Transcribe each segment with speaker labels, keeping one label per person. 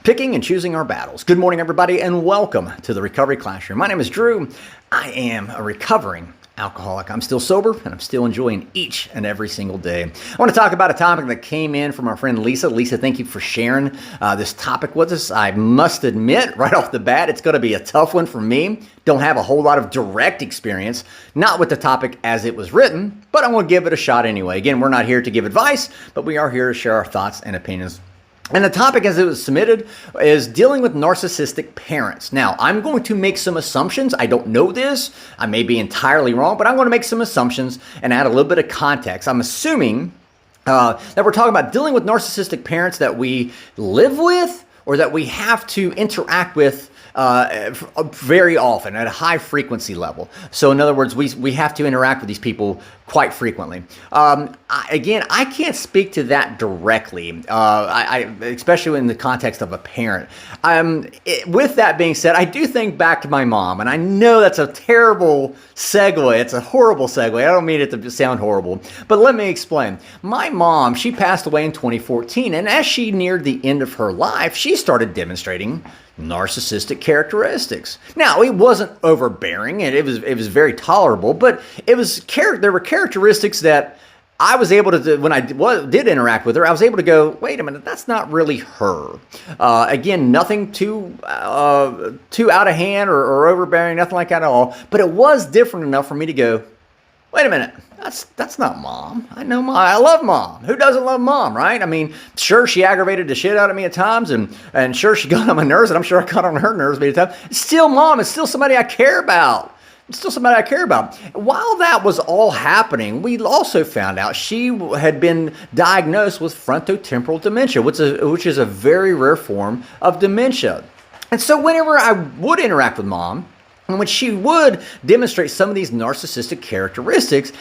Speaker 1: picking and choosing our battles. Good morning, everybody, and welcome to the Recovery Classroom. My name is Drew. I am a recovering alcoholic. I'm still sober, and I'm still enjoying each and every single day. I want to talk about a topic that came in from our friend Lisa. Lisa, thank you for sharing this topic with us. I must admit, right off the bat, it's going to be a tough one for me. Don't have a whole lot of direct experience, not with the topic as it was written, but I'm going to give it a shot anyway. Again, we're not here to give advice, but we are here to share our thoughts and opinions. And the topic as it was submitted is dealing with narcissistic parents. Now, I'm going to make some assumptions. I don't know this. I may be entirely wrong, but I'm going to make some assumptions and add a little bit of context. I'm assuming that we're talking about dealing with narcissistic parents that we live with or that we have to interact with very often at a high frequency level. So in other words, we have to interact with these people quite frequently. Again, I can't speak to that directly, especially in the context of a parent. With that being said, I do think back to my mom, and I know that's a terrible segue. It's a horrible segue. I don't mean it to sound horrible, but let me explain. My mom, she passed away in 2014, and as she neared the end of her life, she started demonstrating narcissistic characteristics. Now, it wasn't overbearing, and it was very tolerable, but there were characteristics that I was able to, when I did interact with her, I was able to go, wait a minute, that's not really her. Again, nothing too out of hand or overbearing, nothing like that at all, but it was different enough for me to go, wait a minute, that's not mom. I know mom. I love mom. Who doesn't love mom, right? I mean, sure, she aggravated the shit out of me at times, and sure, she got on my nerves, and I'm sure I got on her nerves many times. It's still mom. It's still somebody I care about. While that was all happening, we also found out she had been diagnosed with frontotemporal dementia, which is a very rare form of dementia. And so whenever I would interact with mom, and when she would demonstrate some of these narcissistic characteristics,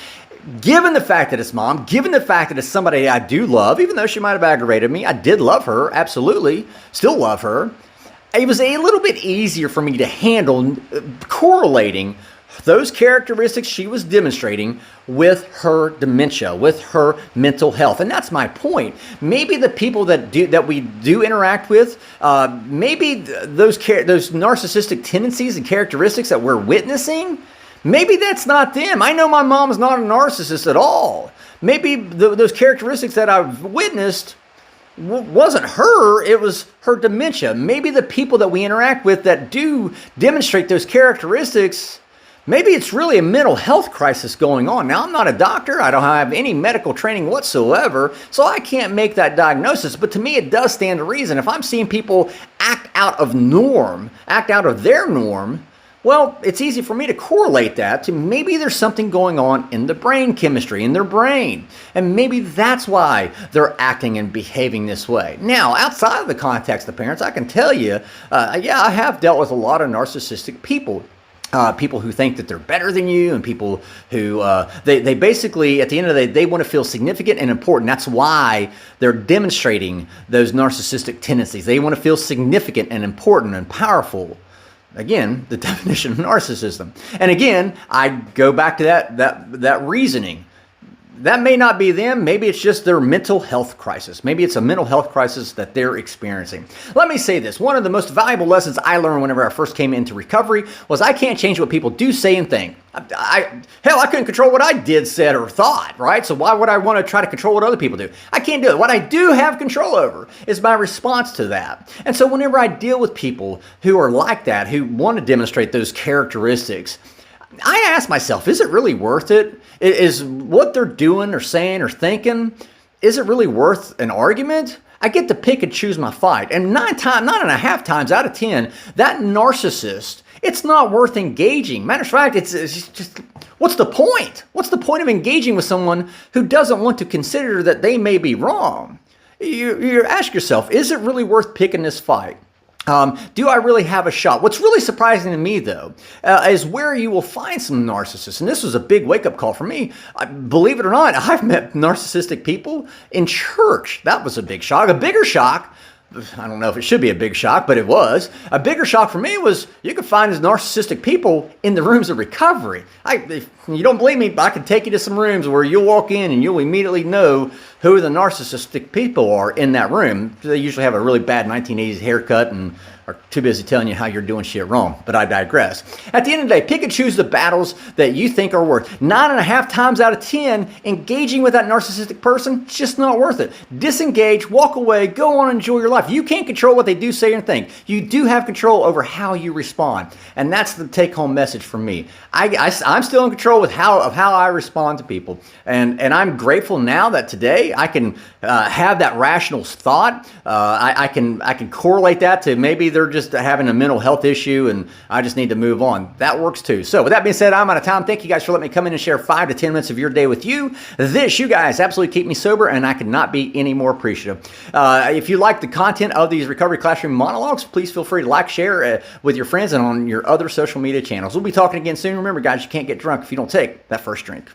Speaker 1: given the fact that it's mom, given the fact that it's somebody I do love, even though she might have aggravated me, I did love her, absolutely, still love her. It was a little bit easier for me to handle correlating those characteristics she was demonstrating with her dementia, with her mental health. And that's my point. Maybe the people that we do interact with, maybe those narcissistic tendencies and characteristics that we're witnessing, maybe that's not them. I know my mom is not a narcissist at all. Maybe those characteristics that I've witnessed wasn't her, it was her dementia. Maybe the people that we interact with that do demonstrate those characteristics, maybe it's really a mental health crisis going on. Now, I'm not a doctor. I don't have any medical training whatsoever, so I can't make that diagnosis. But to me, it does stand to reason. If I'm seeing people act out of their norm, well, it's easy for me to correlate that to maybe there's something going on in the brain chemistry, in their brain. And maybe that's why they're acting and behaving this way. Now, outside of the context of parents, I can tell you, I have dealt with a lot of narcissistic people. People who think that they're better than you, and people who they basically, at the end of the day, they want to feel significant and important. That's why they're demonstrating those narcissistic tendencies. They want to feel significant and important and powerful. Again, the definition of narcissism. And again, I go back to that reasoning. That may not be them. Maybe it's just their mental health crisis. Maybe it's a mental health crisis that they're experiencing. Let me say this. One of the most valuable lessons I learned whenever I first came into recovery was I can't change what people do, say, and think. I couldn't control what I did, said, or thought, right? So why would I want to try to control what other people do? I can't do it. What I do have control over is my response to that. And so whenever I deal with people who are like that, who want to demonstrate those characteristics, I ask myself, is it really worth it? Is what they're doing or saying or thinking, is it really worth an argument? I get to pick and choose my fight. And 9.5 times out of 10, that narcissist, it's not worth engaging. Matter of fact, it's just, what's the point? What's the point of engaging with someone who doesn't want to consider that they may be wrong? You ask yourself, is it really worth picking this fight? Do I really have a shot? What's really surprising to me, though, is where you will find some narcissists. And this was a big wake-up call for me. Believe it or not, I've met narcissistic people in church. That was a big shock. A bigger shock I don't know if it should be a big shock, but it was. A bigger shock for me was you could find these narcissistic people in the rooms of recovery. If you don't believe me, I can take you to some rooms where you'll walk in and you'll immediately know who the narcissistic people are in that room. They usually have a really bad 1980s haircut and are too busy telling you how you're doing shit wrong, but I digress. At the end of the day, pick and choose the battles that you think are worth. 9.5 times out of 10, engaging with that narcissistic person, it's just not worth it. Disengage, walk away, go on and enjoy your life. You can't control what they do, say, and think. You do have control over how you respond, and that's the take-home message from me. I'm still in control with how I respond to people, and I'm grateful now that today I can have that rational thought. I can correlate that to maybe they're just having a mental health issue and I just need to move on. That works too. So with that being said, I'm out of time. Thank you guys for letting me come in and share 5 to 10 minutes of your day with you. You guys absolutely keep me sober, and I could not be any more appreciative. If you like the content of these Recovery Classroom monologues, please feel free to like, share with your friends and on your other social media channels. We'll be talking again soon. Remember, guys, you can't get drunk if you don't take that first drink.